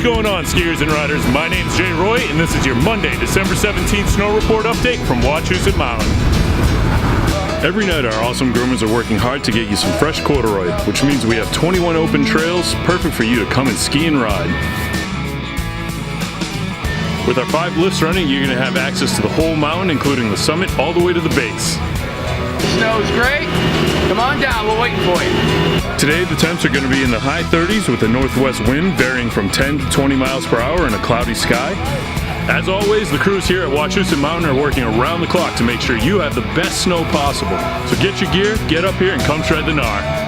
What's going on, skiers and riders? My name's Jay Roy, and this is your Monday, December 17th snow report update from Wachusett Mountain. Every night our awesome groomers are working hard to get you some fresh corduroy, which means we have 21 open trails, perfect for you to come and ski and ride. With our 5 lifts running, you're going to have access to the whole mountain, including the summit all the way to the base. Snow's great. Come on down, we're waiting for you. Today the temps are going to be in the high 30s with a northwest wind varying from 10 to 20 miles per hour and a cloudy sky. As always, the crews here at Wachusett Mountain are working around the clock to make sure you have the best snow possible. So get your gear, get up here, and come shred the gnar.